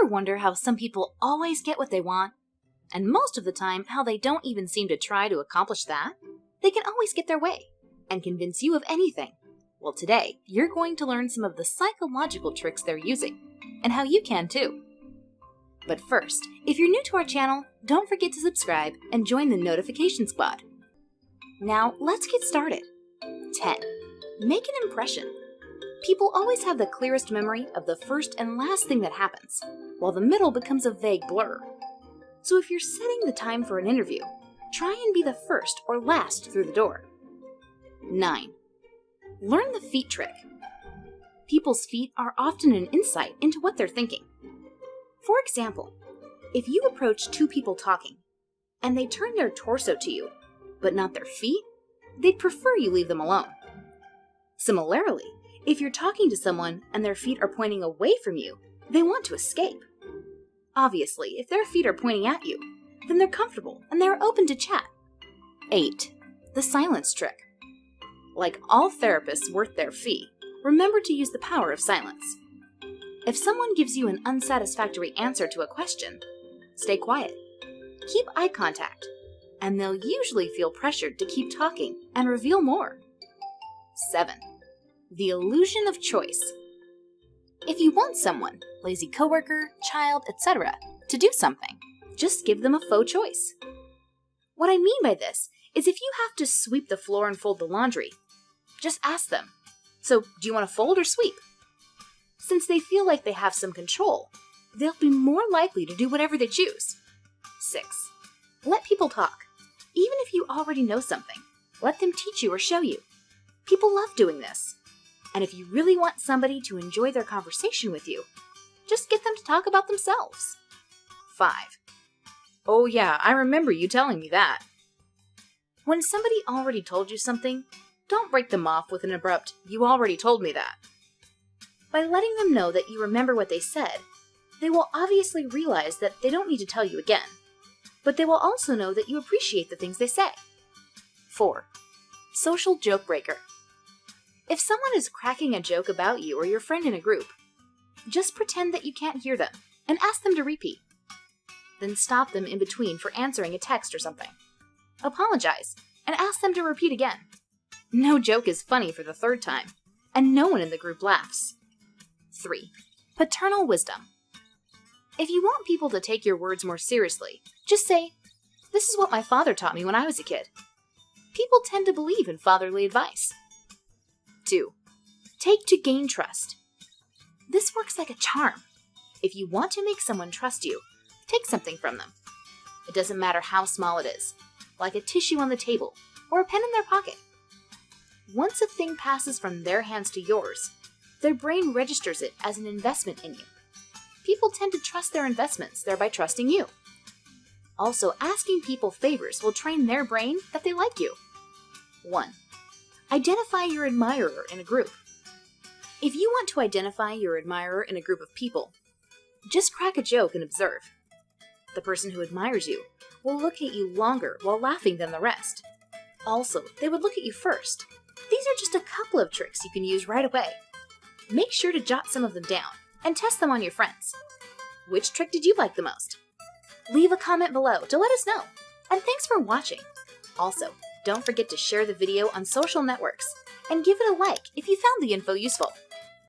Ever wonder how some people always get what they want? And most of the time, how they don't even seem to try to accomplish that? They can always get their way and convince you of anything. Well, today, you're going to learn some of the psychological tricks they're using, and how you can too. But first, if you're new to our channel, don't forget to subscribe and join the notification squad. Now, let's get started. 10. Make an impression. People always have the clearest memory of the first and last thing that happens, while the middle becomes a vague blur. So if you're setting the time for an interview, try and be the first or last through the door. 9. Learn the feet trick. People's feet are often an insight into what they're thinking. For example, if you approach two people talking, and they turn their torso to you, but not their feet, they'd prefer you leave them alone. Similarly, if you're talking to someone and their feet are pointing away from you, they want to escape. Obviously, if their feet are pointing at you, then they're comfortable and they're open to chat. 8. The silence trick. Like all therapists worth their fee, remember to use the power of silence. If someone gives you an unsatisfactory answer to a question, stay quiet. Keep eye contact, and they'll usually feel pressured to keep talking and reveal more. 7. The illusion of choice. If you want someone, lazy coworker, child, etc., to do something, just give them a faux choice. What I mean by this is if you have to sweep the floor and fold the laundry, just ask them, "So, do you want to fold or sweep?" Since they feel like they have some control, they'll be more likely to do whatever they choose. 6. Let people talk. Even if you already know something, let them teach you or show you. People love doing this. And if you really want somebody to enjoy their conversation with you, just get them to talk about themselves. 5. Oh yeah, I remember you telling me that. When somebody already told you something, don't break them off with an abrupt, "You already told me that." By letting them know that you remember what they said, they will obviously realize that they don't need to tell you again, but they will also know that you appreciate the things they say. 4. Social joke breaker. If someone is cracking a joke about you or your friend in a group, just pretend that you can't hear them and ask them to repeat. Then stop them in between for answering a text or something. Apologize and ask them to repeat again. No joke is funny for the third time, and no one in the group laughs. 3. Paternal wisdom. If you want people to take your words more seriously, just say, "This is what my father taught me when I was a kid." People tend to believe in fatherly advice. 2. Take to gain trust. This works like a charm. If you want to make someone trust you, take something from them. It doesn't matter how small it is, like a tissue on the table or a pen in their pocket. Once a thing passes from their hands to yours, their brain registers it as an investment in you. People tend to trust their investments, thereby trusting you. Also, asking people favors will train their brain that they like you. 1. Identify your admirer in a group. If you want to identify your admirer in a group of people, just crack a joke and observe. The person who admires you will look at you longer while laughing than the rest. Also, they would look at you first. These are just a couple of tricks you can use right away. Make sure to jot some of them down and test them on your friends. Which trick did you like the most? Leave a comment below to let us know. And thanks for watching. Also, don't forget to share the video on social networks and give it a like if you found the info useful.